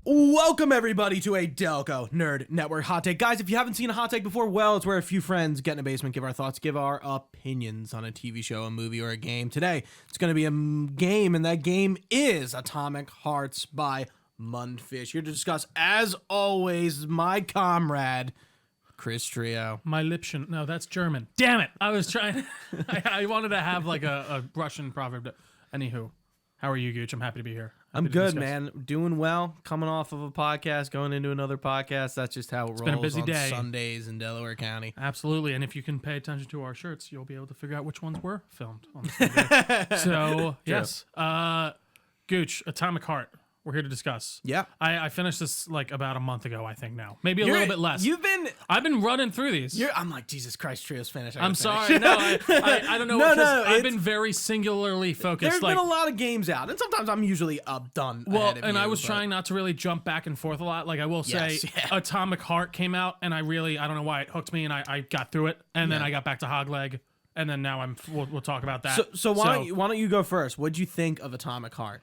Welcome everybody to a Delco Nerd Network Hot Take. Guys, if you haven't seen a hot take before, well, it's where a few friends get in a basement, give our thoughts, give our opinions on a TV show, a movie, or a game. Today, it's going to be a game, and that game is Atomic Hearts by Mundfish. Here to discuss, as always, my comrade, Chris Trio. My Lipschen. No, that's German. Damn it. I was trying. I wanted to have like a Russian proverb. Anywho, how are you, Gooch? I'm happy to be here. I'm good, man. Doing well. Coming off of a podcast, going into another podcast. That's just how it rolls. Been a busy on day. Sundays in Delaware County. Absolutely. And if you can pay attention to our shirts, you'll be able to figure out which ones were filmed on Sunday. So, yes. Gooch, Atomic Heart. We're here to discuss. Yeah. I finished this like about a month ago, I think now. Maybe a little bit less. I've been running through these. I'm like, Jesus Christ, Trio's finished. I'm sorry. No, I don't know. I've been very singularly focused. There's been a lot of games out, and sometimes I'm usually done. Well, and I was trying not to really jump back and forth a lot. Like I will say, Atomic Heart came out, and I don't know why it hooked me, and I got through it, and then I got back to Hogleg, and then now we'll talk about that. So why don't you go first? What'd you think of Atomic Heart?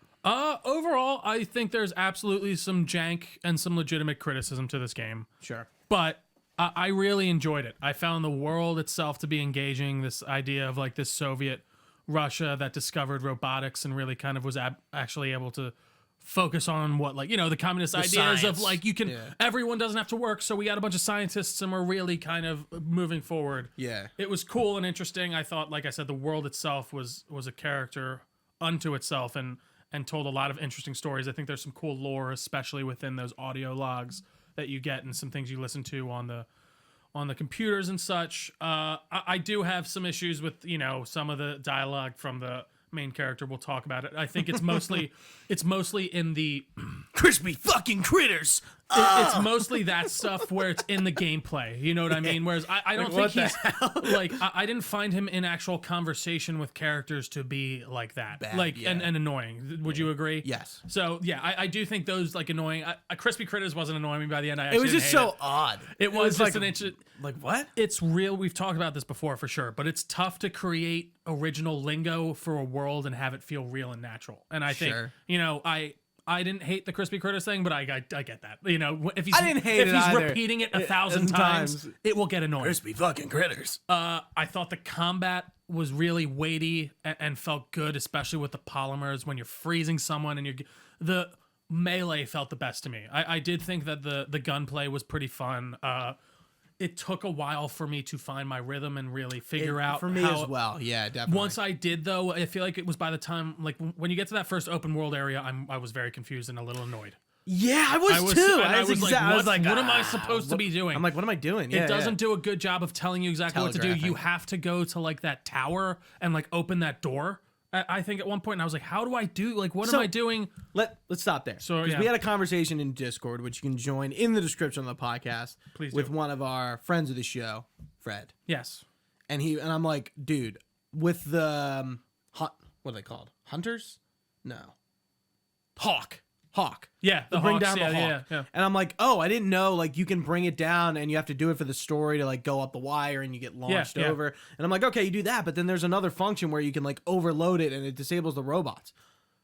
Overall, I think there's absolutely some jank and some legitimate criticism to this game. Sure. But I really enjoyed it. I found the world itself to be engaging. This idea of like this Soviet Russia that discovered robotics and really kind of was actually able to focus on what, like, you know, the communist ideas science. Of like, you can, everyone doesn't have to work. So we got a bunch of scientists and we're really kind of moving forward. Yeah. It was cool and interesting. I thought, like I said, the world itself was a character unto itself and told a lot of interesting stories. I think there's some cool lore, especially within those audio logs that you get and some things you listen to on the computers and such. I do have some issues with, you know, some of the dialogue from the main character. We'll talk about it. I think it's mostly in the crispy fucking critters. It's mostly that stuff where it's in the gameplay. You know what I mean? Whereas I don't think he's like, I didn't find him in actual conversation with characters to be like that. Bad, like, and annoying. Would you agree? Yes. So yeah, I do think those like annoying, Crispy Critters wasn't annoying me by the end. It was just so odd. It was just like what? It's real. We've talked about this before for sure, but it's tough to create original lingo for a world and have it feel real and natural. And I think, you know, I didn't hate the Crispy Critters thing, but I get that. You know, if he's repeating it 1,000 times, it will get annoying. Crispy fucking critters. I thought the combat was really weighty and felt good, especially with the polymers when you're freezing someone and the melee felt the best to me. I did think that the gunplay was pretty fun. It took a while for me to find my rhythm and really figure out. For me as well, yeah, definitely. Once I did, though, I feel like it was by the time, like when you get to that first open world area, I was very confused and a little annoyed. Yeah, I was too. I was like, what am I supposed to be doing? I'm like, what am I doing? It doesn't do a good job of telling you exactly what to do. You have to go to like that tower and like open that door. I think at one point, and I was like, how do I do, like, what am I doing? Let's stop there. So we had a conversation in Discord, which you can join in the description of the podcast. Please with one of our friends of the show, Fred. Yes. And I'm like, dude, with the, what are they called? Hunters? No. Hawk. Yeah, the bring Hawks, down the Hawk. Yeah. And I'm like, oh, I didn't know, like, you can bring it down and you have to do it for the story to, like, go up the wire and you get launched over. And I'm like, okay, you do that, but then there's another function where you can, like, overload it and it disables the robots.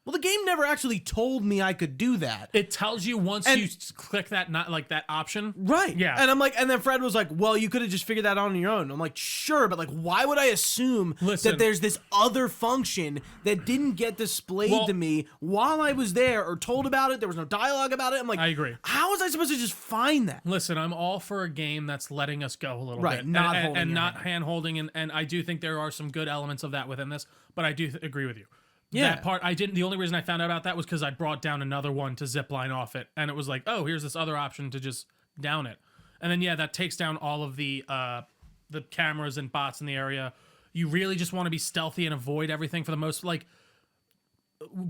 Well, the game never actually told me I could do that. It tells you once you click that that option. Right. Yeah. And I'm like, and then Fred was like, well, you could have just figured that out on your own. I'm like, sure, but like, why would I assume that there's this other function that didn't get displayed to me while I was there or told about it? There was no dialogue about it. I'm like, I agree. How was I supposed to just find that? Listen, I'm all for a game that's letting us go a little bit. Not not hand-holding. And I do think there are some good elements of that within this, but I do agree with you. Yeah. That part, the only reason I found out about that was because I brought down another one to zip line off it. And it was like, oh, here's this other option to just down it. And then, that takes down all of the cameras and bots in the area. You really just want to be stealthy and avoid everything for the most, like,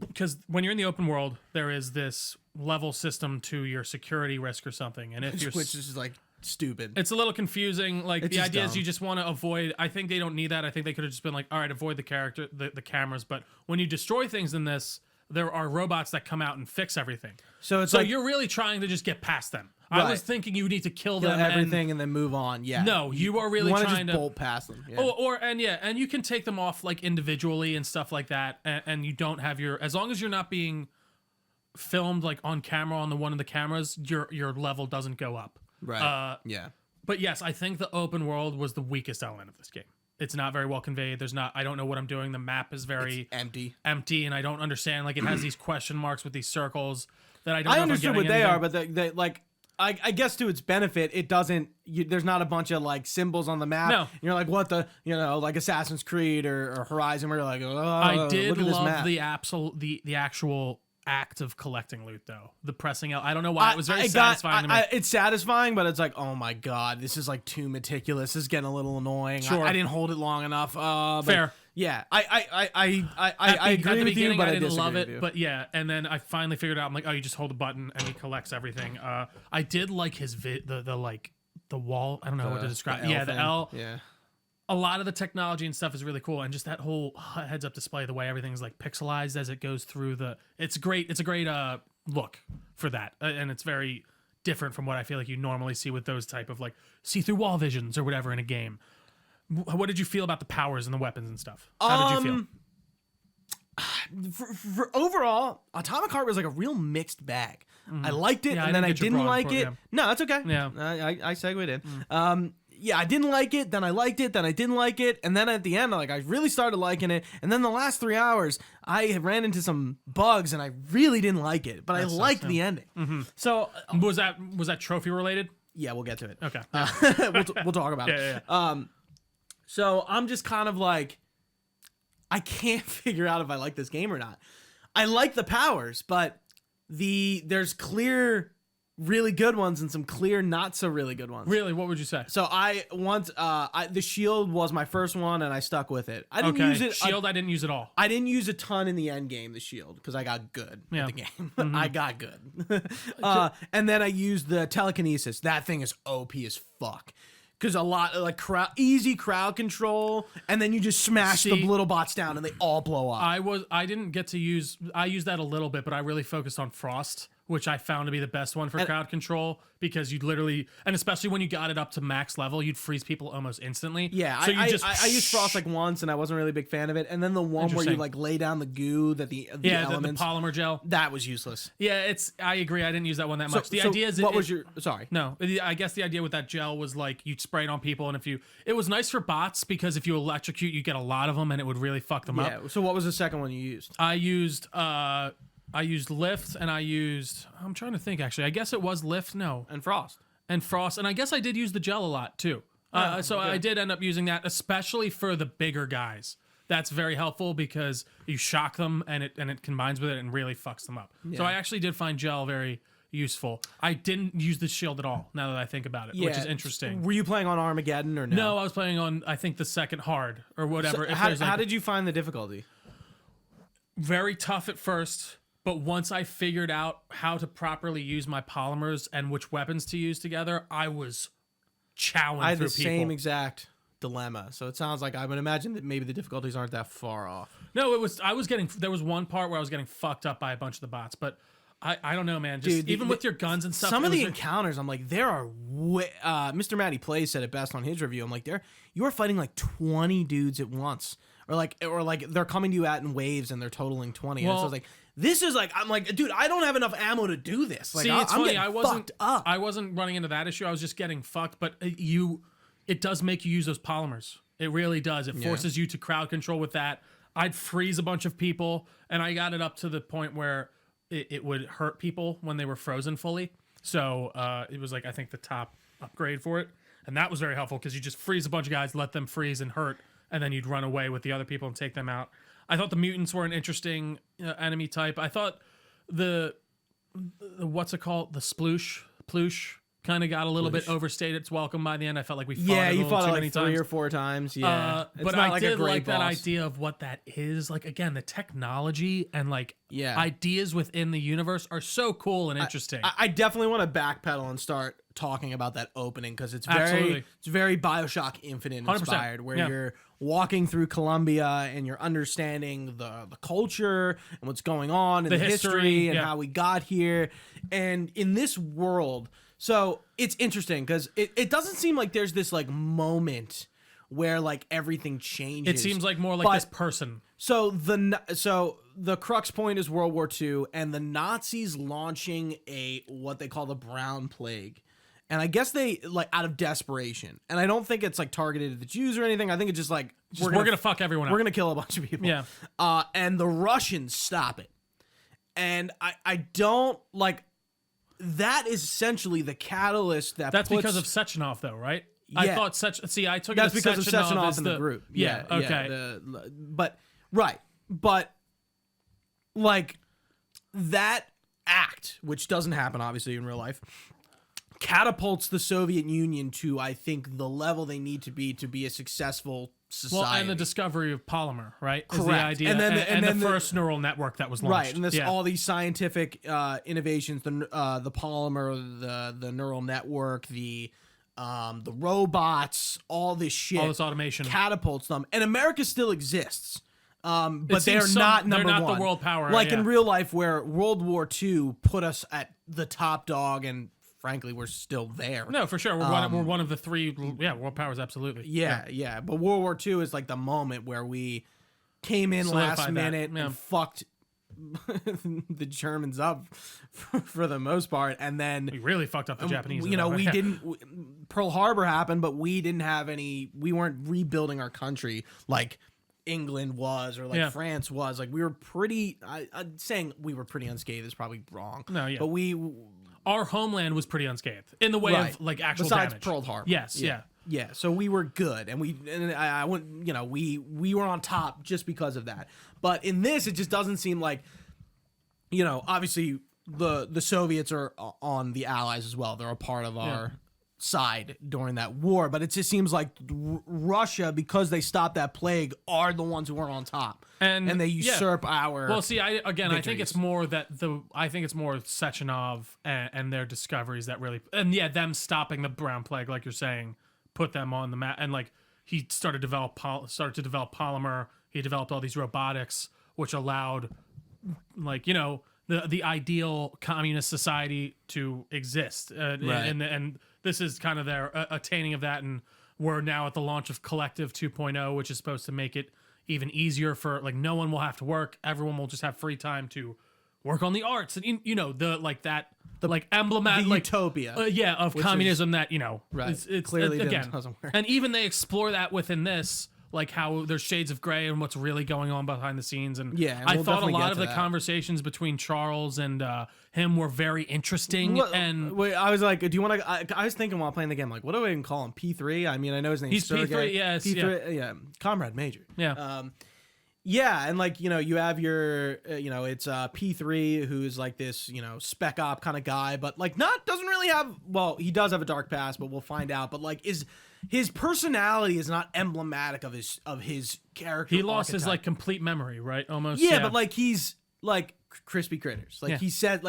because when you're in the open world, there is this level system to your security risk or something. And if which is like stupid. It's a little confusing. Like, the idea dumb. is you just want to avoid. I think they don't need that. I think they could have just been like, all right, avoid the cameras. But when you destroy things in this, there are robots that come out and fix everything. So like, you're really trying to just get past them. Right. I was thinking you need to kill them everything and then move on. Yeah. No, you are really trying to bolt past them. Yeah. And you can take them off like individually and stuff like that. And you don't have as long as you're not being filmed like on camera on one of the cameras, your level doesn't go up. Right. Yeah. But yes, I think the open world was the weakest element of this game. It's not very well conveyed. I don't know what I'm doing. The map is very empty, and I don't understand. Like, it has these question marks with these circles that I don't know. I understood what they anything. are, but they like. I guess to its benefit, it doesn't. There's not a bunch of like symbols on the map. No, you're like, what the, like Assassin's Creed or Horizon, where you're like, oh, I did look at this love map. the actual act of collecting loot, though. The pressing out. I don't know why it was very satisfying to me. It's satisfying, but it's like, oh my god, this is like too meticulous. This is getting a little annoying. Sure. I didn't hold it long enough. Fair. Yeah, I agree with you, but I I didn't disagree love with it. you. But yeah, and then I finally figured out. I'm like, oh, you just hold a button and he collects everything. I did like his the wall. I don't know what to describe. the L Yeah, the thing. L. Yeah. A lot of the technology and stuff is really cool, and just that whole heads-up display, the way everything's like pixelized as it goes through it's great. It's a great look for that, and it's very different from what I feel like you normally see with those type of like see-through wall visions or whatever in a game. What did you feel about the powers and the weapons and stuff? How did you feel? For overall, Atomic Heart was like a real mixed bag. I liked it, Yeah, and then I get your didn't broad like report, it. yeah. No, that's okay. Yeah. I segued in. Yeah, I didn't like it, then I liked it, then I didn't like it, and then at the end, like, I really started liking it, and then the last 3 hours, I ran into some bugs, and I really didn't like it, but I liked the ending. So, Was that trophy related? yeah, we'll get to it. Okay. We'll talk about it. Yeah. So I'm just kind of like, I can't figure out if I like this game or not. I like the powers, but there's clear really good ones and some clear not so really good ones. Really, what would you say? So the shield was my first one and I stuck with it. I didn't use it. Shield, I didn't use at all. I didn't use a ton in the end game, the shield, because I got good at the game. I got good. And then I used the telekinesis. That thing is OP as fuck. Because a lot of like easy crowd control, and then you just smash the little bots down and they all blow up. I didn't get to use. I used that a little bit, but I really focused on Frost, which I found to be the best one for crowd control, because you'd literally, and especially when you got it up to max level, you'd freeze people almost instantly. Yeah, so I used Frost like once, and I wasn't really a big fan of it. And then the one where you like lay down the goo that the elements, the polymer gel, that was useless. Yeah, I agree. I didn't use that one that much. The idea is, sorry? No, I guess the idea with that gel was like you'd spray it on people, and it was nice for bots, because if you electrocute, you get a lot of them, and it would really fuck them up. Yeah. So what was the second one you used? I used Lift, and I'm trying to think, actually. I guess it was Lift, no. And Frost. And I guess I did use the gel a lot, too. I did end up using that, especially for the bigger guys. That's very helpful, because you shock them, and it combines with it and really fucks them up. Yeah. So I actually did find gel very useful. I didn't use the shield at all, now that I think about it, which is interesting. Were you playing on Armageddon or no? No, I was playing on, I think, the second hard, or whatever. So how did you find the difficulty? Very tough at first. But once I figured out how to properly use my polymers and which weapons to use together, I was chowing through people. I had the same exact dilemma. So it sounds like I would imagine that maybe the difficulties aren't that far off. No, there was one part where I was getting fucked up by a bunch of the bots, but I don't know, man. Just even with your guns and stuff. Some of the encounters, I'm like, there are Mr. Matty Plays said it best on his review. I'm like, you are fighting like 20 dudes at once. Or like they're coming to you out in waves and they're totaling 20. And so I was like, this is like, I'm like, dude, I don't have enough ammo to do this. Like, it's I'm funny. I wasn't running into that issue. I was just getting fucked. But it does make you use those polymers. It really does. It forces you to crowd control with that. I'd freeze a bunch of people, and I got it up to the point where it would hurt people when they were frozen fully. So it was like, I think, the top upgrade for it. And that was very helpful, because you just freeze a bunch of guys, let them freeze and hurt, and then you'd run away with the other people and take them out. I thought the mutants were an interesting enemy type. I thought the what's it called? The ploosh kind of got a little bit overstayed its welcome by the end. I felt like we fought it you fought too it many like times. 3 or 4 times. Yeah, but I did like that idea of what that is. Like, again, the technology and like ideas within the universe are so cool and interesting. I definitely want to backpedal and start talking about that opening, because it's very BioShock Infinite inspired, where you're walking through Columbia and you're understanding the culture and what's going on and the history and how we got here. And in this world, so it's interesting because it doesn't seem like there's this like moment where like everything changes. It seems like more like this person. So the crux point is World War II and the Nazis launching what they call the Brown Plague. And I guess they like out of desperation. And I don't think it's like targeted at the Jews or anything. I think it's just like we're gonna fuck everyone up. We're gonna kill a bunch of people. Yeah. And the Russians stop it. And I don't like that is essentially the catalyst that's because of Sechenov though, right? Yeah. I thought I took that's it as because of Sechenov as in the group. Yeah, okay. But like that act, which doesn't happen obviously in real life, catapults the Soviet Union to, I think, the level they need to be a successful society. Well, and the discovery of polymer, right? Correct. Is the idea, And then the first neural network that was launched. Right, and all these scientific innovations, the polymer, the neural network, the robots, all this shit, all this automation catapults them, and America still exists. But they're not number one. They're not the world power. Like in real life, where World War II put us at the top dog, and frankly, we're still there. No, for sure. We're one of the three. Yeah, world powers, absolutely. Yeah. But World War II is like the moment where we came in last minute and fucked the Germans up for the most part, and then we really fucked up the Japanese. We didn't. Pearl Harbor happened, but we didn't have any. We weren't rebuilding our country like England was or like France was. Like we were pretty. Saying we were pretty unscathed is probably wrong. No, yeah, but our homeland was pretty unscathed in the way of like actual besides damage. Pearl Harbor. Yes, yeah. So we were good, and I went. We were on top just because of that. But in this, it just doesn't seem like, obviously the Soviets are on the Allies as well. They're a part of our side during that war. But it just seems like Russia, because they stopped that plague, are the ones who are on top, and they usurp our. Well, see, I victories. think it's more that I think it's more Sechenov and their discoveries that really, and them stopping the Brown Plague, like you're saying, put them on the map, and like he started to develop polymer. He developed all these robotics, which allowed, like, the ideal communist society to exist. And this is kind of their attaining of that. And we're now at the launch of Collective 2.0, which is supposed to make it even easier for, like, no one will have to work. Everyone will just have free time to work on the arts. And, emblematic, like, utopia. Of communism that, right. It's clearly again, doesn't work. And even they explore that within this, like how there's shades of gray and what's really going on behind the scenes. And I thought a lot of the conversations between Charles and him were very interesting. Wait, I was like, do you want to? I was thinking while playing the game, like, what do I even call him? P3? I mean, I know his name's He's Sergey. P3, yes. P3, yeah. Comrade Major. Yeah. And like, you have your, it's P3, who's like this, spec op kind of guy, but like doesn't really have, well, he does have a dark past, but we'll find out. But like, his personality is not emblematic of his character. He lost his like complete memory, right? Almost. Yeah, but like he's like crispy critters. Like he said,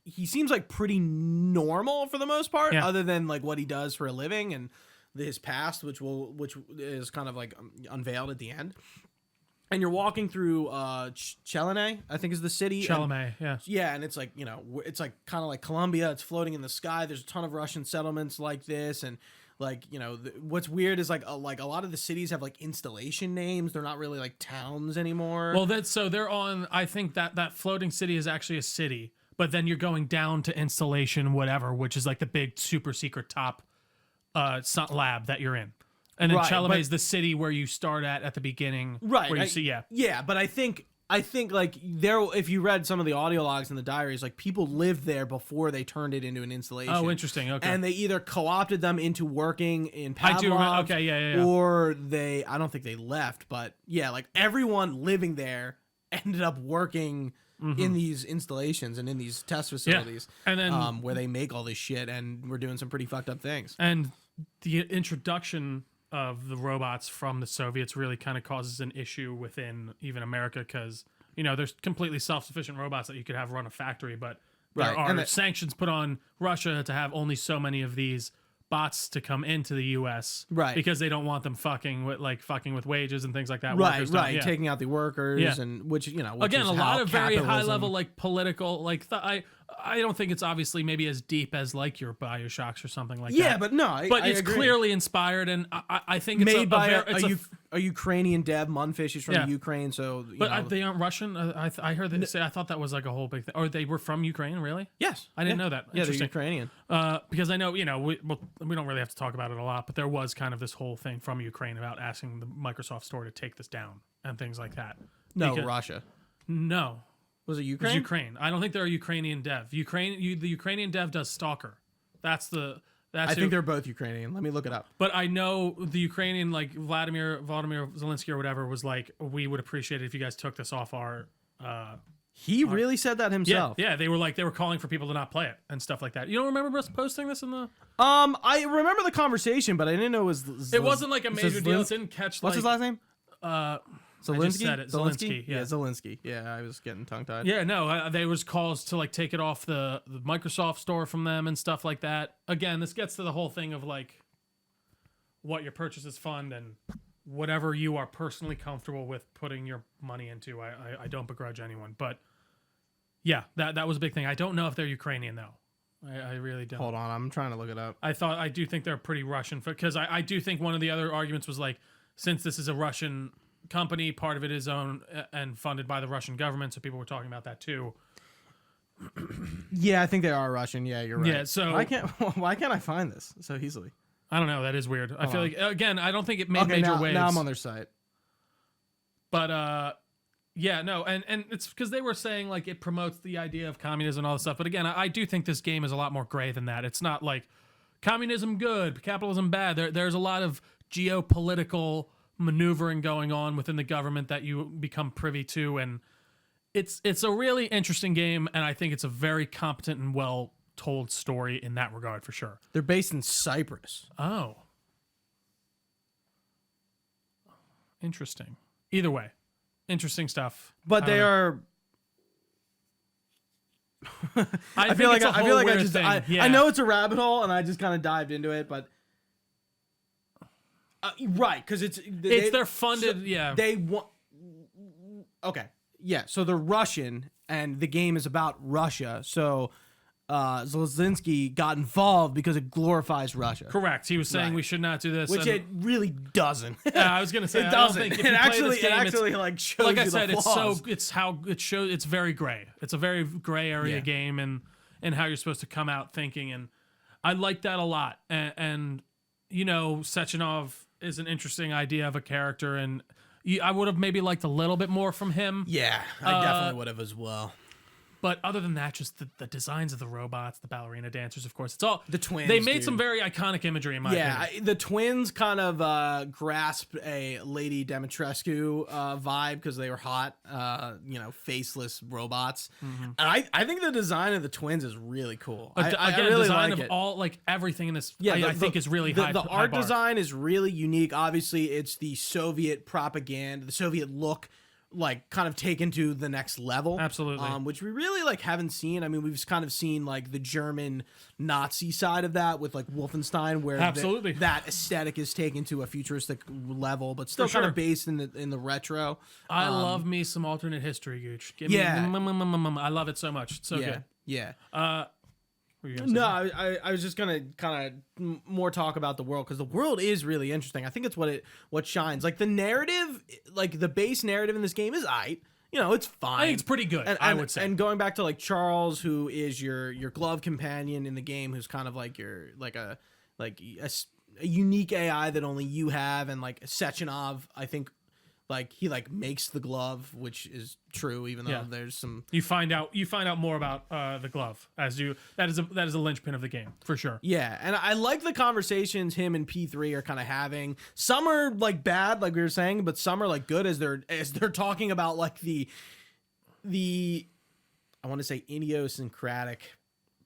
he seems like pretty normal for the most part, other than like what he does for a living and his past, which is kind of like unveiled at the end. And you're walking through Chelene, I think is the city. Chelene, yeah, and it's like, it's like kind of like Colombia. It's floating in the sky. There's a ton of Russian settlements like this, and like, what's weird is like a lot of the cities have like installation names. They're not really like towns anymore. Well, they're on. I think that floating city is actually a city, but then you're going down to installation whatever, which is like the big super secret top lab that you're in. And then Cheleme is the city where you start at the beginning. Right. Where you see, Yeah, but I think like if you read some of the audio logs in the diaries, like people lived there before they turned it into an installation. Oh, interesting. Okay. And they either co-opted them into working in Pavlov. I do remember. Okay, yeah. Or I don't think they left, but yeah, like everyone living there ended up working in these installations and in these test facilities. And then where they make all this shit, and we're doing some pretty fucked up things. And the introduction of the robots from the Soviets really kind of causes an issue within even America, because there's completely self-sufficient robots that you could have run a factory, but there are sanctions put on Russia to have only so many of these bots to come into the U.S. Right, because they don't want them fucking with wages and things like that. Right, taking out the workers, and which again, a lot of very high level like political, like I don't think it's obviously maybe as deep as like your BioShocks or something like that. Yeah, but no, I it's agree. clearly inspired, and I think it's Made by it's a Ukrainian dev. Mundfish is from Yeah. Ukraine, so But they aren't Russian. I heard them say. I thought that was like a whole big thing. Or they were from Ukraine, really? yes, I didn't know that. Yeah, they're Interesting. Ukrainian. Because I know, we don't really have to talk about it a lot, but there was kind of this whole thing from Ukraine about asking the Microsoft Store to take this down and things like that. No, Because- Russia. No, Was it it was Ukraine? Ukraine. I don't think they're a Ukrainian dev. The Ukrainian dev does Stalker. That's I think they're both Ukrainian. Let me look it up. But I know the Ukrainian, like Vladimir Zelensky or whatever, was like, we would appreciate it if you guys took this off our. He really said that Yeah, himself. yeah. They were calling for people to not play it and stuff like that. You don't remember us posting this in the? I remember the conversation, but I didn't know it was. It wasn't like a major deal. It Zelensky? didn't catch. What's his last name? I just said it. Zelensky. Yeah, Zelensky. Yeah, I was getting tongue tied. Yeah, no, there was calls to like take it off the Microsoft store from them and stuff like that. Again, this gets to the whole thing of like what your purchases fund and whatever you are personally comfortable with putting your money into. I don't begrudge anyone, but yeah, that was a big thing. I don't know if they're Ukrainian though. I really don't. Hold on, I'm trying to look it up. I do think they're pretty Russian because I do think one of the other arguments was like, since this is a Russian company, part of it is owned and funded by the Russian government, so people were talking about that too. Yeah, I think they are Russian. Yeah, you're right. Yeah, so why can't I find this so easily? I don't know. That is weird. I feel like, again, I don't think it made major waves. Now I'm on their site. But yeah, no, and it's because they were saying like it promotes the idea of communism and all this stuff. But again, I do think this game is a lot more gray than that. It's not like communism good, capitalism bad. There's a lot of geopolitical maneuvering going on within the government that you become privy to, and it's a really interesting game, and I think it's a very competent and well told story in that regard for sure. They're based in Cyprus. Oh, interesting. Either way, interesting stuff. But they are. I feel like I know it's a rabbit hole, and I just kind of dived into it, but right, because they're funded. Yeah, they want. Okay, yeah. So they're Russian, and the game is about Russia. So Zelensky got involved because it glorifies Russia. Correct. He was saying Right. we should not do this, Which it really doesn't. I was gonna say it I don't doesn't. think if It you play actually, this game, it actually like shows like I you said, the flaws. it's how it shows. It's very gray. It's a very gray area Yeah. game, and how you're supposed to come out thinking. And I like that a lot. And you know, Sechenov is an interesting idea of a character, and I would have maybe liked a little bit more from him. Yeah, I definitely would have as well. But other than that, just the designs of the robots, the ballerina dancers, of course, it's all The twins, They made dude. some very iconic imagery in my opinion. The twins kind of grasped a Lady Dimitrescu vibe because they were hot, faceless robots. And I think the design of the twins is really cool. I Again, really design like of it. all like everything in this. Yeah, I think is really high. The high art bar. design is really unique. Obviously, it's the Soviet propaganda, the Soviet look, like kind of taken to the next level. Absolutely. Which we really like haven't seen. I mean, we've kind of seen like the German Nazi side of that with like Wolfenstein, where Absolutely. that aesthetic is taken to a futuristic level, but still For kind sure. of based in the retro. I love me some alternate history, Gooch. Give me, Yeah. I love it so much. It's so yeah, good. yeah. What were you gonna say? No, I was just gonna kind of more talk about the world because the world is really interesting. I think it's what shines. Like the narrative, like the base narrative in this game is it's fine. I think it's pretty good. I would say. And going back to like Charles, who is your glove companion in the game, who's kind of like your a unique AI that only you have, and like Sechenov, I think. Like he like makes the glove, which is true, even though there's some. You find out more about the glove as you. That is a linchpin of the game for sure. Yeah, and I like the conversations him and P3 are kind of having. Some are like bad, like we were saying, but some are like good as they're talking about like the I want to say idiosyncratic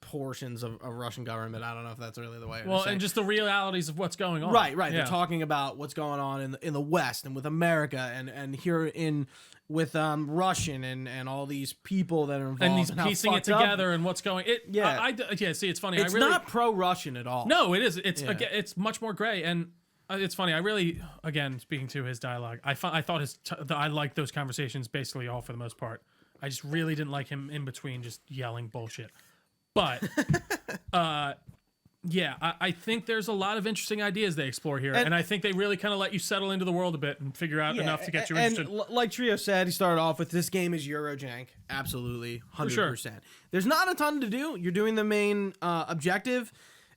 portions of Russian government. I don't know if that's really the way. Well, and just the realities of what's going on. Right. Yeah. They're talking about what's going on in the West and with America and here with Russian and all these people that are involved and he's how piecing it fucked up. together and what's going. See, it's funny. It's not pro-Russian at all. No, it is. It's much more gray, and it's funny. I really, again, speaking to his dialogue, I thought I liked those conversations basically all for the most part. I just really didn't like him in between just yelling bullshit. But yeah, I think there's a lot of interesting ideas they explore here, and I think they really kind of let you settle into the world a bit and figure out enough to get you interested. Like Trio said, he started off with this game is Eurojank, absolutely, 100%. There's not a ton to do. You're doing the main objective,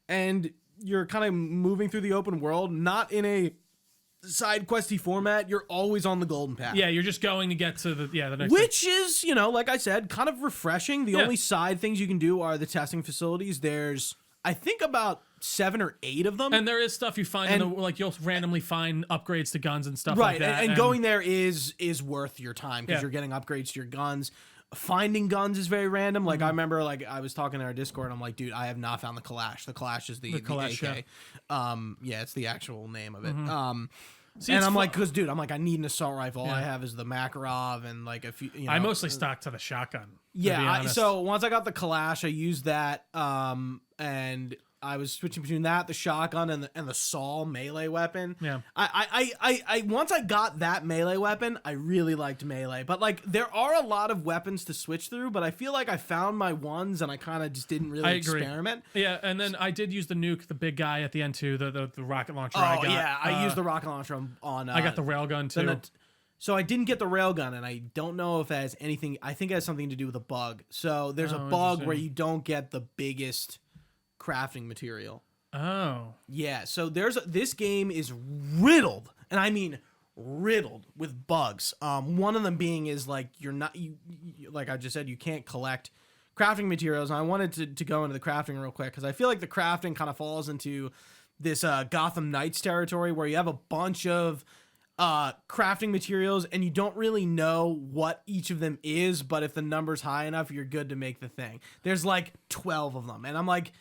and you're kind of moving through the open world, not in a side questy format. You're always on the golden path. Yeah, you're just going to get to the next which thing. Is, like I said, kind of refreshing. The only side things you can do are the testing facilities. There's, I think, about 7 or 8 of them. And there is stuff you find, you'll randomly find upgrades to guns and stuff right, like that. And going there is worth your time because you're getting upgrades to your guns. Finding guns is very random. Like, I remember, I was talking in our Discord, and I'm like, dude, I have not found the Kalash. The Kalash is the Kalash, AK. Yeah, it's the actual name of it. See, and I'm like, because, dude, I need an assault rifle. All I have is the Makarov and, a few, I mostly stuck to the shotgun. Yeah, so once I got the Kalash, I used that, and I was switching between that, the shotgun, and the Saw melee weapon. Yeah. I once I got that melee weapon, I really liked melee. But there are a lot of weapons to switch through, but I feel like I found my ones and I kind of just didn't really experiment. Yeah, and then I did use the nuke, the big guy at the end too, the rocket launcher. I used the rocket launcher on. I got the railgun too. So I didn't get the railgun, and I don't know if that has anything. I think it has something to do with a bug. So there's a bug where you don't get the biggest crafting material. Oh. Yeah, so this game is riddled, and I mean riddled with bugs. One of them being is you're not like I just said, you can't collect crafting materials. And I wanted to go into the crafting real quick because I feel like the crafting kind of falls into this Gotham Knights territory where you have a bunch of crafting materials and you don't really know what each of them is, but if the number's high enough, you're good to make the thing. There's 12 of them, and I'm like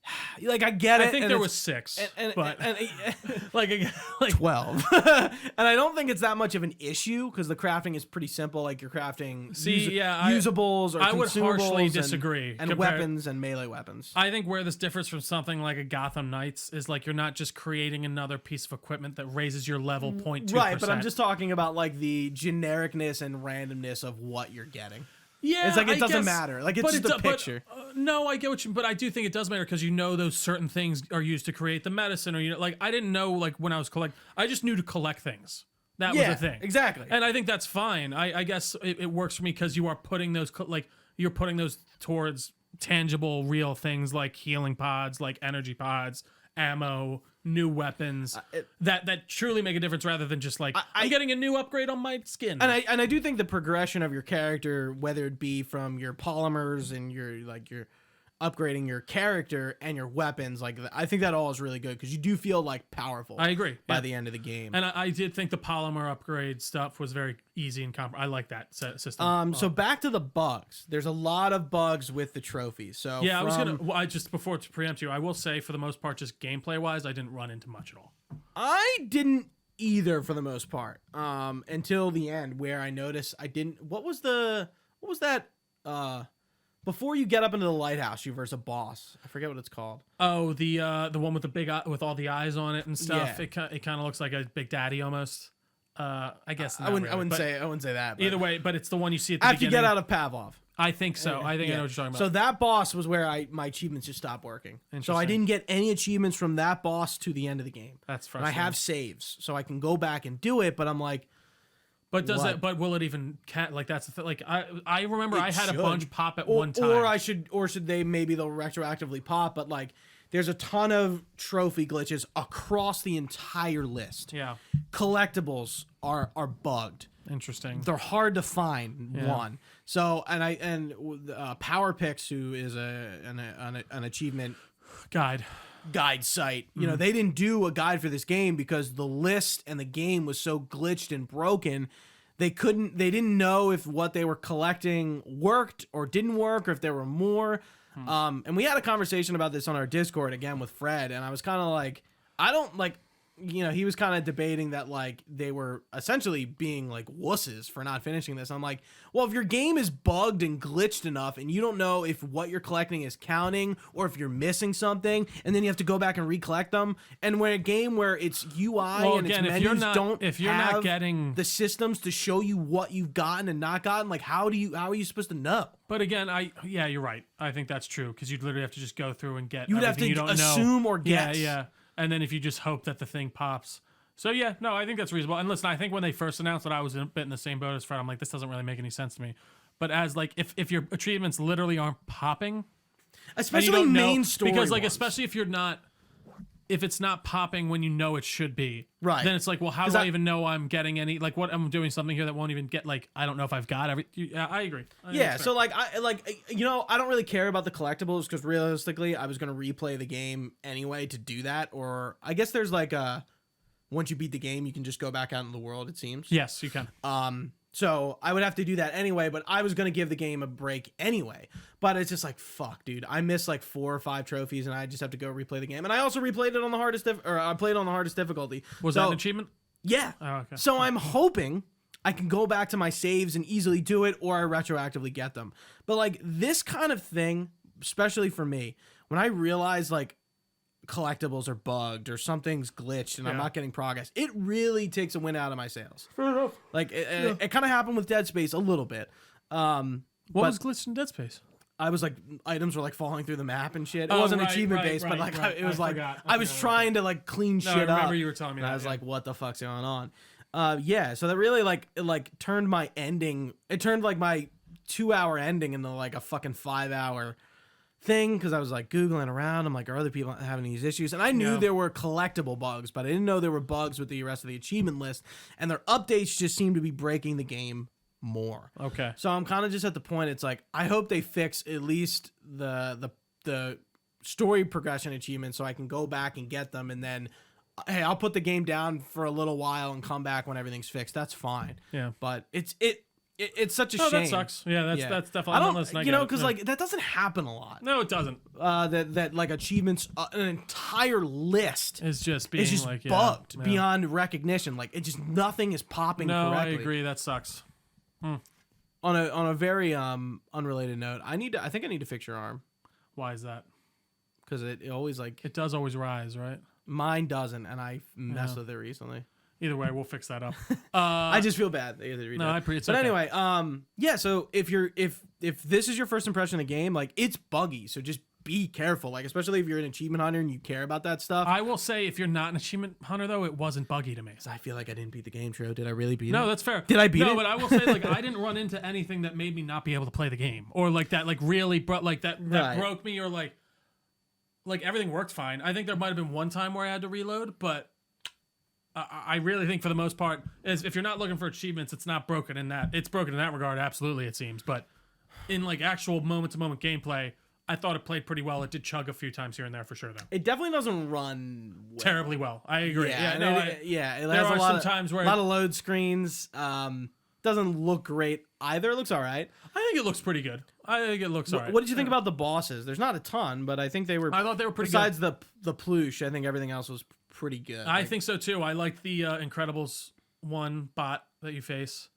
I get it. I think there was 6, but like 12. And I don't think it's that much of an issue because the crafting is pretty simple. You're crafting usables or I would harshly consumables disagree. And weapons and melee weapons. I think where this differs from something like a Gotham Knights is you're not just creating another piece of equipment that raises your level 0.2%. Right, but I'm just talking about the genericness and randomness of what you're getting. Yeah, it's it doesn't matter. It's just a picture. No, I get what you. But I do think it does matter because those certain things are used to create the medicine, or I didn't know when I was I just knew to collect things. That was the thing. Exactly. And I think that's fine. I guess it works for me because you are putting those you're putting those towards tangible, real things like healing pods, like energy pods, ammo, new weapons that truly make a difference rather than just I'm getting a new upgrade on my skin. And I do think the progression of your character, whether it be from your polymers and your you're upgrading your character and your weapons, I think that all is really good because you do feel powerful. I agree by the end of the game. And I did think the polymer upgrade stuff was very easy and I like that system. So back to the bugs. There's a lot of bugs with the trophies. So yeah, I just before to preempt you, I will say for the most part, just gameplay wise, I didn't run into much at all. I didn't either for the most part. Until the end where I noticed I didn't. What was that? Before you get up into the lighthouse, you verse a boss. I forget what it's called. Oh, the one with the big with all the eyes on it and stuff. Yeah. It kind of looks like a Big Daddy almost. I guess I wouldn't say that. Either way, but it's the one you see at the after beginning. you get out of Pavlov. I think so. I think I know what you're talking about. So that boss was where my achievements just stopped working. So I didn't get any achievements from that boss to the end of the game. That's frustrating. And I have saves, so I can go back and do it. But I'm like. But But will it even? That's the thing. I remember I had a bunch pop at one time. Or should they? Maybe they'll retroactively pop. But there's a ton of trophy glitches across the entire list. Yeah. Collectibles are bugged. Interesting. They're hard to find. Yeah. One. So and Power Picks, who is an achievement guide site, they didn't do a guide for this game because the list and the game was so glitched and broken. They didn't know if what they were collecting worked or didn't work, or if there were more. And we had a conversation about this on our Discord again with Fred, and I was kind of I don't he was kind of debating that like they were essentially being like wusses for not finishing this. I'm like, well, if your game is bugged and glitched enough and you don't know if what you're collecting is counting or if you're missing something, and then you have to go back and recollect them, and when a game where it's UI and its menus if you're not getting the systems to show you what you've gotten and not gotten, like how are you supposed to know? But again, you're right. I think that's true because you'd literally have to just go through and get. You would have to you don't assume know. or guess. Yeah. And then if you just hope that the thing pops. So yeah, no, I think that's reasonable. And listen, I think when they first announced that, I was a bit in the same boat as Fred. I'm like, this doesn't really make any sense to me. But as like, if your achievements literally aren't popping, especially main story, because like, ones. especially if it's not popping when you know it should be, right? Then it's like, well, how do I even know I'm getting any? Like, what I'm doing something here that won't even get. Like, I don't know if I've got every. Yeah, I agree. Yeah, so like I don't really care about the collectibles because realistically, I was gonna replay the game anyway to do that. Or I guess there's like once you beat the game, you can just go back out into the world. It seems. Yes, you can. So I would have to do that anyway, but I was going to give the game a break anyway. But it's just like, fuck, dude. I missed like 4 or 5 trophies and I just have to go replay the game. And I also replayed it on the hardest, I played on the hardest difficulty. Was that an achievement? Yeah. Oh, okay. So I'm hoping I can go back to my saves and easily do it, or I retroactively get them. But like this kind of thing, especially for me, when I realize like collectibles are bugged or something's glitched and I'm not getting progress, it really takes a wind out of my sails. Fair enough. Like it kind of happened with Dead Space a little bit. What was glitched in Dead Space? I was like, items were like falling through the map and shit. It wasn't achievement based, but like it was like I was trying to like clean shit up. I remember you were telling me that. I was like, what the fuck's going on? Yeah. So that really like turned my ending. It turned like my 2-hour ending into like a fucking 5-hour thing because I was like Googling around. I'm like, are other people having these issues? And I knew there were collectible bugs, but I didn't know there were bugs with the rest of the achievement list. And their updates just seem to be breaking the game more. Okay. So I'm kind of just at the point. It's like I hope they fix at least the story progression achievements so I can go back and get them, and then hey, I'll put the game down for a little while and come back when everything's fixed. That's fine. Yeah. But it's such a shame. That sucks. Yeah, that's definitely. I don't, because like that doesn't happen a lot. No, it doesn't. That like achievements, an entire list is just being like bugged beyond recognition. Like it just nothing is popping. No, correctly. I agree. That sucks. On a very unrelated note, I think I need to fix your arm. Why is that? Because it always like it does always rise, right? Mine doesn't, and I messed with it recently. Either way, we'll fix that up. I just feel bad. But anyway, yeah. So if this is your first impression of the game, like it's buggy, so just be careful. Like especially if you're an achievement hunter and you care about that stuff. I will say, if you're not an achievement hunter, though, it wasn't buggy to me. I feel like I didn't beat the game. True? Did I really beat it? No, that's fair. Did I beat it? No, but I will say, like, I didn't run into anything that made me not be able to play the game, or like that, like really, that broke me, or like everything worked fine. I think there might have been one time where I had to reload, but. I really think for the most part, is if you're not looking for achievements, it's not broken in that. It's broken in that regard, absolutely, it seems. But in like actual moment-to-moment gameplay, I thought it played pretty well. It did chug a few times here and there for sure, though. It definitely doesn't run terribly well. I agree. Yeah, there are some times where a lot of load screens. Doesn't look great either. It looks all right. I think it looks pretty good. I think it looks all right. What did you think about the bosses? There's not a ton, but I think they were. I thought they were pretty good. Besides the ploosh, I think everything else was pretty good. I think so too. I like the Incredibles 1 bot that you face,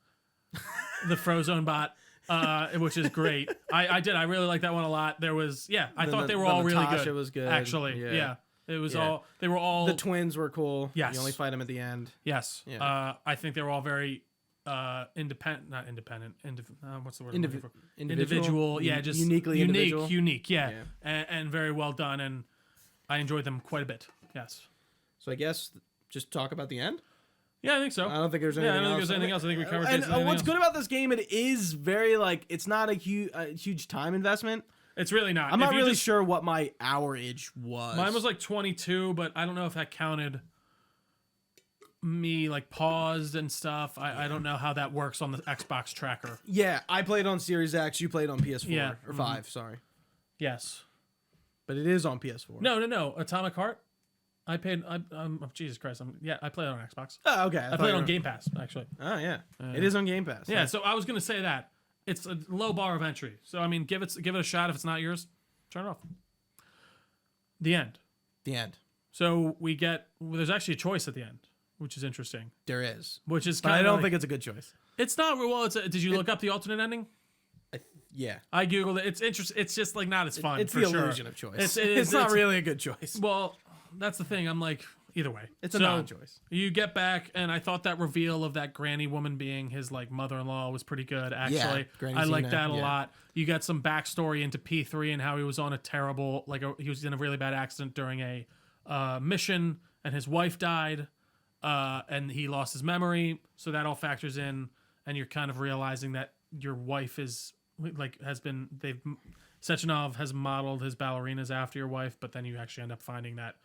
the Frozone bot, which is great. I really like that one a lot. There was I thought they were all really good. It was good. Actually, yeah. It was all. They were all. The twins were cool. Yes. You only fight them at the end. Yes. Yeah. I think they were all very. Not independent. What's the word? Individual. Yeah, just unique. Yeah, and very well done, and I enjoyed them quite a bit. Yes. So I guess just talk about the end. Yeah, I think so. I don't think there's anything else. I don't think there's anything else. I think we covered. And what's good about this game? It is very like it's not a huge time investment. It's really not. I'm not really sure what my hourage was. Mine was like 22, but I don't know if that counted. Me like paused and stuff. I don't know how that works on the Xbox tracker. Yeah, I played on Series X. You played on PS4 or 5. Sorry. Yes, but it is on PS4. No. Atomic Heart. I paid. Jesus Christ. I played it on Xbox. Oh, okay. I played it on Game Pass actually. Oh yeah, it is on Game Pass. Yeah. So I was gonna say that it's a low bar of entry. So I mean, give it a shot. If it's not yours, turn it off. The end. So there's actually a choice at the end, which is interesting. There is. Which is But kind I of don't think it's a good choice. It's not, well, did you look up the alternate ending? Yeah. I Googled it. It's interesting. It's just like not as fun. It's for the sure. illusion of choice. It's not really a good choice. Well, that's the thing. I'm like, either way. It's a non-choice. You get back, and I thought that reveal of that granny woman being his like mother-in-law was pretty good, actually. Granny I like Xena, that a lot. You get some backstory into P3 and how he was on a terrible, he was in a really bad accident during a mission, and his wife died, and he lost his memory. So that all factors in, and you're kind of realizing that your wife is Sechenov has modeled his ballerinas after your wife, but then you actually end up finding that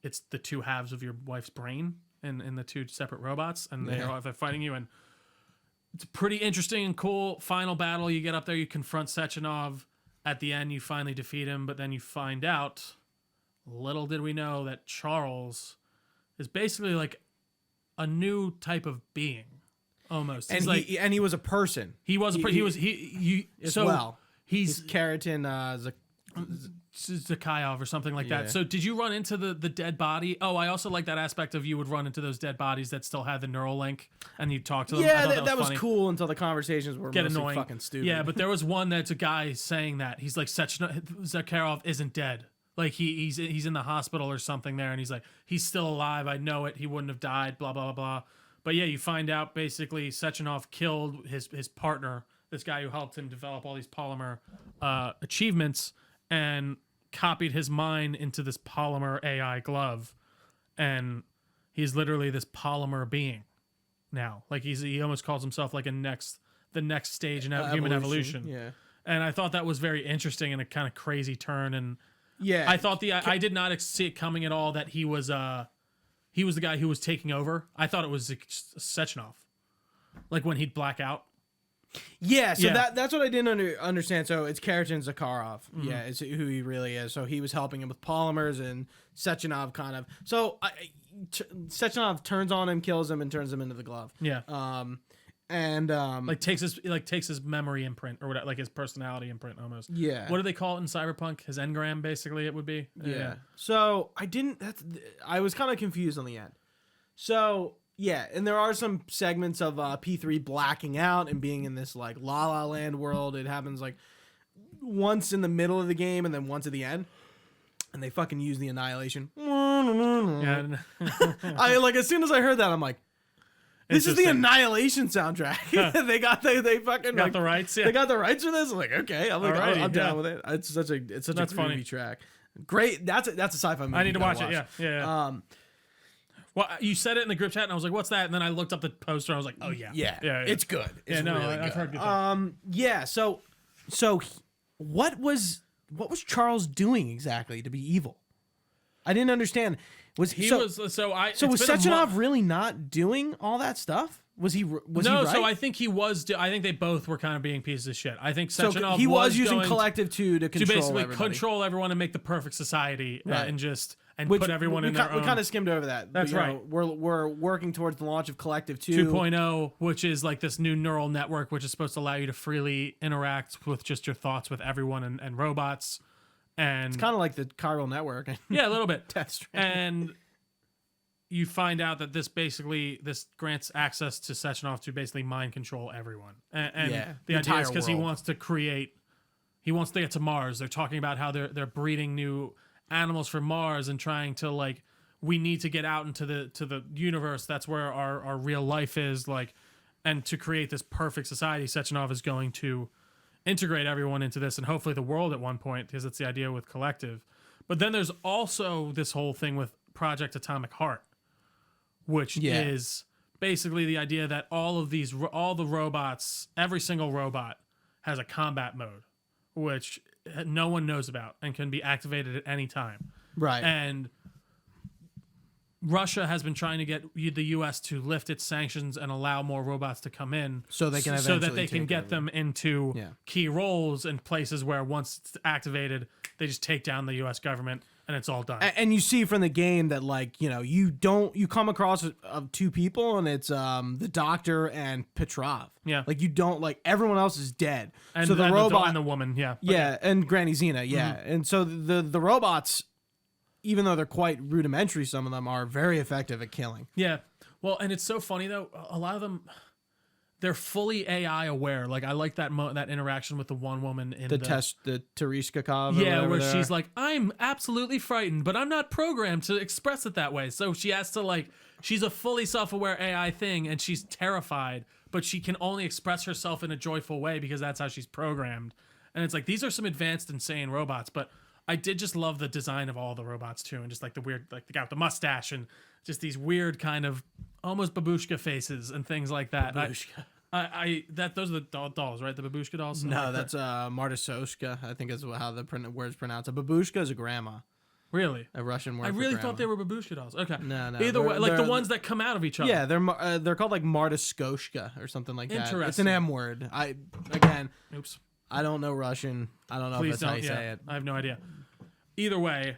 it's the two halves of your wife's brain in the two separate robots, and they're fighting you. And it's a pretty interesting and cool final battle. You get up there, you confront Sechenov. At the end, you finally defeat him, but then you find out, little did we know, that Charles is basically like a new type of being. Almost, And he was a person. He was he's Keratin Zakhaev or something like that. So did you run into the dead body? Oh, I also like that aspect of you would run into those dead bodies that still had the neural link, and you talk to them. Yeah, that was cool until the conversations were Get mostly annoying. fucking stupid. Yeah, but there was one that's a guy saying that he's like Zakharov isn't dead. Like he's in the hospital or something there, and he's like, he's still alive. I know it. He wouldn't have died. Blah blah blah blah. But yeah, you find out basically Sechenov killed his partner, this guy who helped him develop all these polymer achievements, and copied his mind into this polymer AI glove, and he's literally this polymer being now. Like he almost calls himself like the next stage in human evolution. Yeah, and I thought that was very interesting and a kind of crazy turn. And yeah, I thought I did not see it coming at all that he was the guy who was taking over. I thought it was Sechenov, like when he'd black out. Yeah, so that's what I didn't understand. So it's Keratin Zakharov. Mm-hmm. Yeah, it's who he really is. So he was helping him with polymers, and Sechenov kind of. So Sechenov turns on him, kills him, and turns him into the glove. Yeah. Takes his memory imprint or whatever, like his personality imprint almost. Yeah. What do they call it in Cyberpunk? His engram, basically, it would be. Yeah. So I was kind of confused on the end. So yeah, and there are some segments of P3 blacking out and being in this like La La Land world. It happens like once in the middle of the game and then once at the end. And they fucking use the Annihilation. Yeah. As soon as I heard that, I'm like, this is the Annihilation soundtrack. they fucking got the rights. Yeah. They got the rights for this. I'm like, okay, I'm down with it. It's such a groovy funny track. Great. That's a sci-fi movie. I need to watch it. Yeah. Well, you said it in the group chat, and I was like, "What's that?" And then I looked up the poster, and I was like, "Oh yeah, it's good. It's really good. I've heard good things. Yeah. So, what was Charles doing exactly to be evil? I didn't understand. Was Sechenov really not doing all that stuff? Was he right? So I think he was. I think they both were kind of being pieces of shit. I think Sechenov was using Collective 2 to control everyone and make the perfect society, and put everyone in their own. We kind of skimmed over that. That's right. We're working towards the launch of Collective 2.0, which is like this new neural network, which is supposed to allow you to freely interact with just your thoughts with everyone and robots. And it's kind of like the chiral network. Yeah, a little bit. Death Stranding. And you find out that this grants access to Sechenov to basically mind control everyone. And the idea is because he wants to get to Mars. They're talking about how they're breeding new animals for Mars and trying to we need to get out into the universe. That's where our real life is, and to create this perfect society, Sechenov is going to integrate everyone into this, and hopefully the world at one point, because it's the idea with Collective. But then there's also this whole thing with Project Atomic Heart, which is basically the idea that all the robots, every single robot has a combat mode, which no one knows about and can be activated at any time. Right. And Russia has been trying to get the U.S. to lift its sanctions and allow more robots to come in, so they can get them into key roles in places where once it's activated, they just take down the U.S. government and it's all done. And you see from the game that you come across two people, and it's the Doctor and Petrov. Yeah, you don't everyone else is dead. And so the robot and the woman, and Granny Xena, and so the robots even though they're quite rudimentary, some of them are very effective at killing. Yeah. Well, and it's so funny though. A lot of them, they're fully AI aware. Like I like that that interaction with the one woman in the Tereshkakov. Yeah, where she's like, I'm absolutely frightened, but I'm not programmed to express it that way. So she has to like, she's a fully self-aware AI thing, and she's terrified, but she can only express herself in a joyful way because that's how she's programmed. And it's like, these are some advanced, insane robots, but I did just love the design of all the robots too, and just like the weird, like the guy with the mustache, and just these weird kind of almost babushka faces and things like that. Babushka. Those are the dolls, right? The babushka dolls. No, that's Martysoshka, I think is how the word's pronounced. A babushka is a grandma. Really? A Russian word. I really for thought they were babushka dolls. Okay. No. Either way, like the ones that come out of each other. Yeah, they're called like Martyskoshka or something like that. Interesting. It's an M word. Oops. I don't know Russian. I don't know Please if that's how you don't. say it. I have no idea. Either way,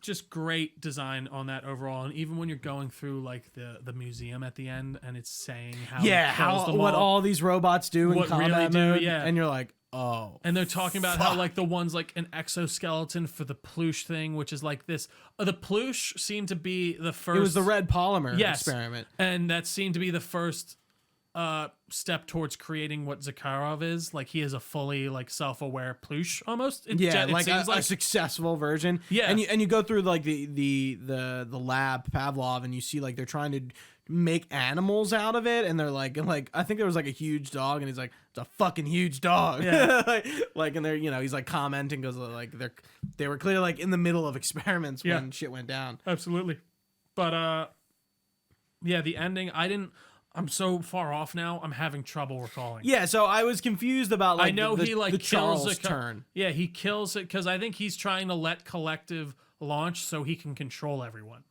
just great design on that overall, and even when you're going through like the museum at the end, and it's saying how what all these robots do in what combat really do, mode, yeah. and you're like, oh, and they're talking about how like the one's like an exoskeleton for the Ploosh thing, which is like this. The Ploosh seemed to be the first. It was the red polymer experiment, and that seemed to be the first step towards creating what Zakharov is. Like he is a fully like self-aware Ploosh almost. It like seems a successful version. Yeah, and you go through like the lab Pavlov, and you see like they're trying to make animals out of it, and they're like I think there was like a huge dog, and he's like, it's a fucking huge dog. Yeah. like and they're he's like commenting because like they were clearly like in the middle of experiments when shit went down. Absolutely. But the ending, I'm so far off now. I'm having trouble recalling. Yeah, so I was confused about like I know he like the kills Charles turn. Yeah, he kills it because I think he's trying to let Collective launch so he can control everyone.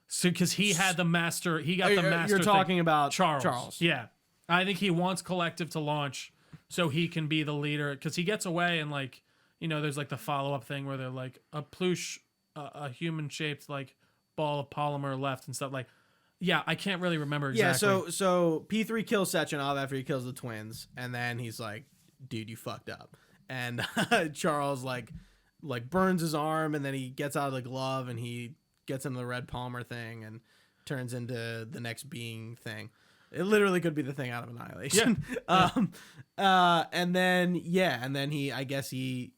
So because he had the master, he got the master. You're talking about Charles. Yeah, I think he wants Collective to launch so he can be the leader because he gets away and like there's like the follow up thing where they're like a Ploosh, a human shaped like ball of polymer left and stuff like. Yeah, I can't really remember exactly. Yeah, so P3 kills Sechenov after he kills the twins, and then he's like, dude, you fucked up. And Charles like burns his arm, and then he gets out of the glove, and he gets into the red Palmer thing and turns into the next being thing. It literally could be the thing out of Annihilation. Yeah. And then he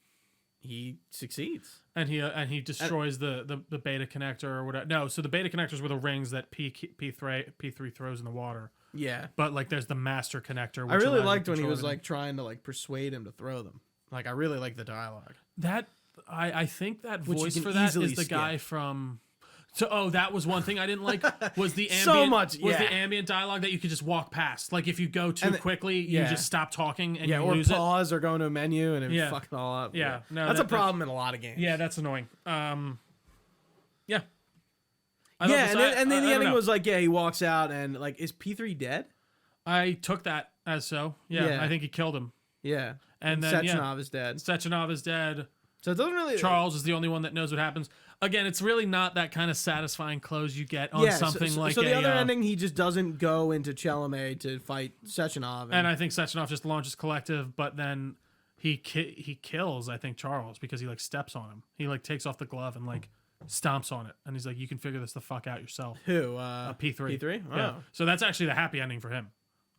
succeeds. And he destroys the beta connector or whatever. No, so the beta connectors were the rings that P3 throws in the water. Yeah. But like there's the master connector. Which I really liked when he was everything. like trying to like persuade him to throw them. Like I really like the dialogue. That I think that Which voice you can for that easily is the skip. guy from. So that was one thing I didn't like was the ambient the ambient dialogue that you could just walk past. Like if you go too quickly, you just stop talking and you or lose pause or go into a menu and it fuck it all up. Yeah. No, that's a problem in a lot of games. Yeah, that's annoying. Yeah. And then the ending was like, he walks out and like, is P3 dead? I took that as so. Yeah. I think he killed him. Yeah. And then Sechenov is dead. Sechenov is dead. So it doesn't really. Charles is the only one that knows what happens. Again, it's really not that kind of satisfying close you get on something like. So the other ending, he just doesn't go into Chalamet to fight Sechenov, and I think Sechenov just launches Collective, but then he kills I think Charles because he like steps on him. He like takes off the glove and like stomps on it, and he's like, "You can figure this the fuck out yourself." Who? P3. P3. Wow. Yeah. So that's actually the happy ending for him.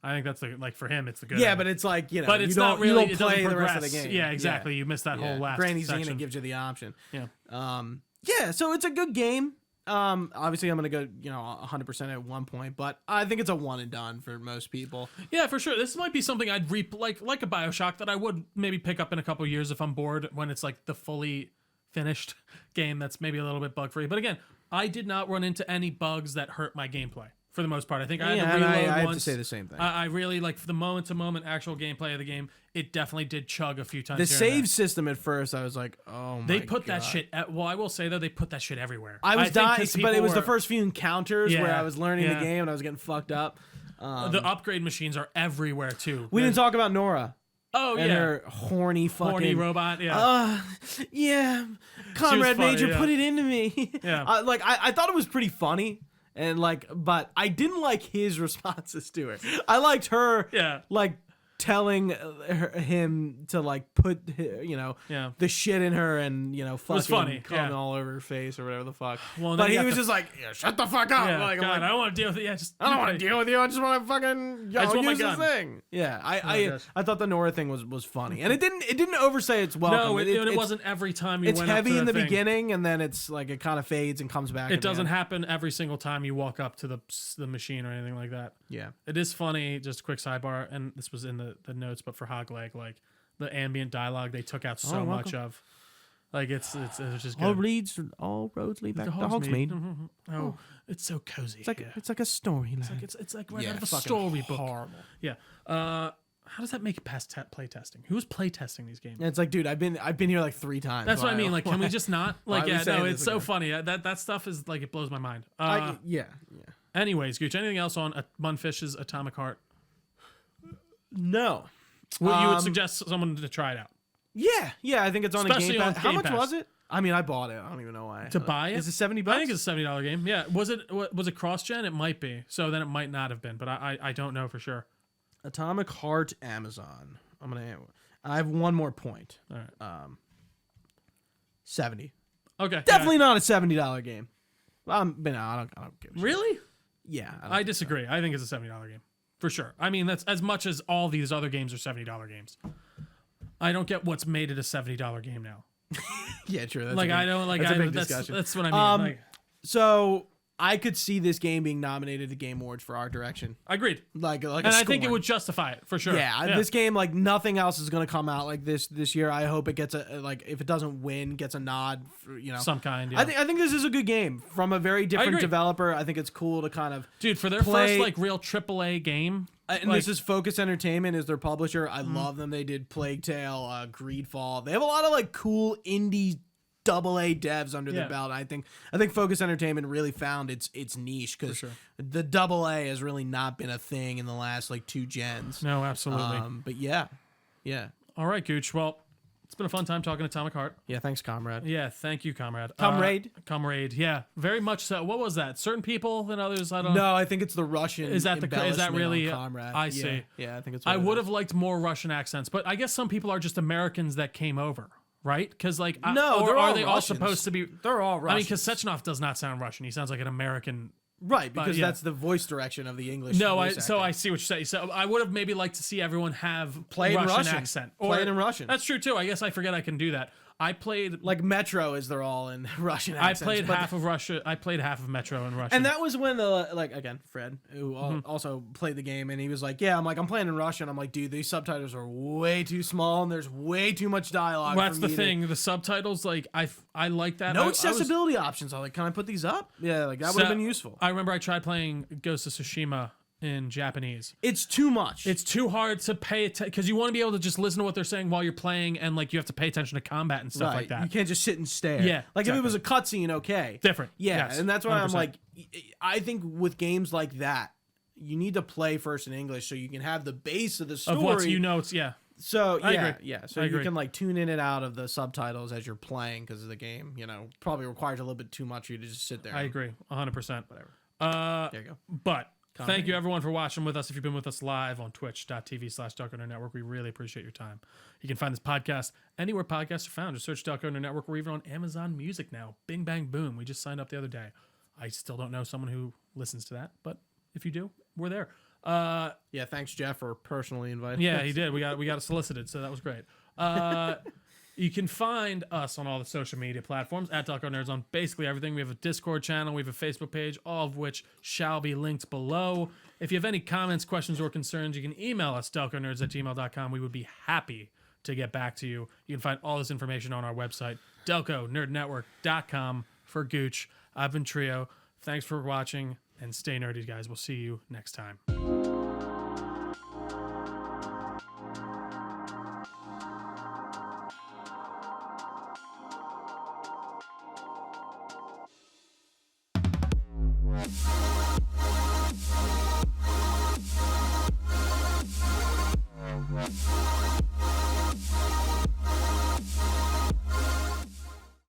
I think that's for him, it's the good. Yeah, ending. but it's like but it's not really. You don't play the rest of the game. Yeah, exactly. You missed that whole last. Granny section. Xena gives you the option. Yeah. Yeah. So it's a good game. Obviously, I'm gonna go 100% at one point, but I think it's a one and done for most people. Yeah, for sure. This might be something I'd like a BioShock that I would maybe pick up in a couple years if I'm bored when it's like the fully finished game that's maybe a little bit bug free. But again, I did not run into any bugs that hurt my gameplay. For the most part, I think I had to reload once. I have to say the same thing. I really like for the moment-to-moment actual gameplay of the game. It definitely did chug a few times. The save system at first, I was like, "Oh my god!" They put that shit. Well, I will say though, they put that shit everywhere. I was dying, but it was the first few encounters where I was learning the game and I was getting fucked up. The upgrade machines are everywhere too. We didn't talk about Nora. Oh and her horny robot. Yeah. Yeah. Comrade funny, Major, put it into me. Yeah. I thought it was pretty funny. And but I didn't like his responses to her. I liked her. Yeah. telling him to like put the shit in her and fucking funny, come all over her face or whatever the fuck. Well, but he was just like, shut the fuck up. Yeah, like, God, I'm like, I don't want to deal with it. Yeah, I don't want to deal with you. I just want to fucking I just want my use this gun. thing. Yeah, gosh. I thought the Nora thing was funny, and it didn't overstay its welcome. No, it wasn't every time you it's went up heavy to in the thing. beginning, and then it's like it kind of fades and comes back. It doesn't happen every single time you walk up to the machine or anything like that. Yeah. It is funny, just a quick sidebar, and this was in the notes, but for Hogleg, like the ambient dialogue they took out so much of. Like it's just good. All roads lead back to Hogsmeade. Hogsmeade. Oh, it's so cozy. It's like a story. It's like right out of a storybook. Horrible. Yeah. How does that make it past play testing? Who's play testing these games? Yeah, it's like, dude, I've been here like 3 times. That's what I mean. Like, can we just not? Like, Why are we yeah, saying no, this it's so again? funny. That stuff is like it blows my mind. Yeah. Anyways, Gooch, anything else on Mundfish's Atomic Heart? No. Well, you would suggest someone to try it out. Yeah, I think it's on Especially a Game on Pass. How Game much Pass. was it? I mean, I bought it. I don't even know why. To buy it? Is it $70? I think it's a $70 game. Yeah. Was it cross-gen? It might be. So then it might not have been, but I don't know for sure. Atomic Heart Amazon. I have one more point. All right. 70. Okay. Definitely not a $70 game. I don't give a shit. Really? Yeah. I disagree. I think it's a $70 game. For sure. I mean, that's as much as all these other games are $70 games. I don't get what's made it a $70 game now. Yeah, true. That's Like, a big, I don't like. that's a big That's discussion. what I mean. Like, So I could see this game being nominated to Game Awards for art direction. agreed. Like And I think it would justify it for sure. Yeah, this game, like nothing else is going to come out like this year. I hope it gets if it doesn't win, gets a nod for, some kind. Yeah. I think this is a good game from a very different agree. developer. I think it's cool to kind of Dude, for their first like real AAA game. and like, this is Focus Entertainment is their publisher. I love them. They did Plague Tale, Greedfall. They have a lot of like cool indie AA devs under their belt. I think Focus Entertainment really found its niche because the AA has really not been a thing in the last like 2 gens. No, absolutely. But yeah. All right, Gooch. Well, it's been a fun time talking Atomic Heart. Yeah, thanks, comrade. Yeah, thank you, comrade. Comrade. Yeah, very much so. What was that? Certain people than others? I don't know. No, I think it's the Russian. Is that really? comrade? I see. Yeah, I think it's. I would have liked more Russian accents, but I guess some people are just Americans that came over, right? Because like, no, or are they all Russians. supposed to be? They're all Russian. I mean, because Sechenov does not sound Russian. He sounds like an American. Right, because that's the voice direction of the English. No, I acting. see what you're saying. So I would have maybe liked to see everyone have Play in Russian Russian. accent. Play it in Russian. That's true too. I guess I forget I can do that. I played like Metro is they're all in Russian accents. I played half of Russia. I played half of Metro in Russian. And that was when Fred, who also played the game, and he was like, "Yeah, I'm playing in Russian." I'm like, "Dude, these subtitles are way too small, and there's way too much dialogue." Well, that's the thing. The subtitles, like I like that. No accessibility options. I'm like, "Can I put these up?" Yeah, like that would have been useful. I remember I tried playing Ghost of Tsushima in Japanese. It's too much. It's too hard to pay attention because you want to be able to just listen to what they're saying while you're playing, and like you have to pay attention to combat and stuff like that. You can't just sit and stare. Yeah, like if it was a cutscene, okay, different. Yeah, yes, and that's why 100%. I'm like, I think with games like that, you need to play first in English so you can have the base of the story. Of what it's So I agree. Yeah. So you can like tune in and out of the subtitles as you're playing because the game, probably requires a little bit too much for you to just sit there. I agree, 100%. Whatever. There you go. But thank you everyone for watching with us. If you've been with us live on twitch.tv/Delco Network, we really appreciate your time. You can find this podcast anywhere podcasts are found. Just search Delco Network. We're even on Amazon Music now. Bing, bang, boom. We just signed up the other day. I still don't know someone who listens to that, but if you do, we're there. Yeah, thanks Jeff for personally inviting. Yeah, us. he did. We got it solicited, so that was great. You can find us on all the social media platforms at Delco Nerds on basically everything. We have a Discord channel, we have a Facebook page, all of which shall be linked below. If you have any comments, questions, or concerns, you can email us, delconerds@gmail.com. We would be happy to get back to you. You can find all this information on our website, delconerdnetwork.com. For Gooch, I've been Trio. Thanks for watching, and stay nerdy, guys. We'll see you next time.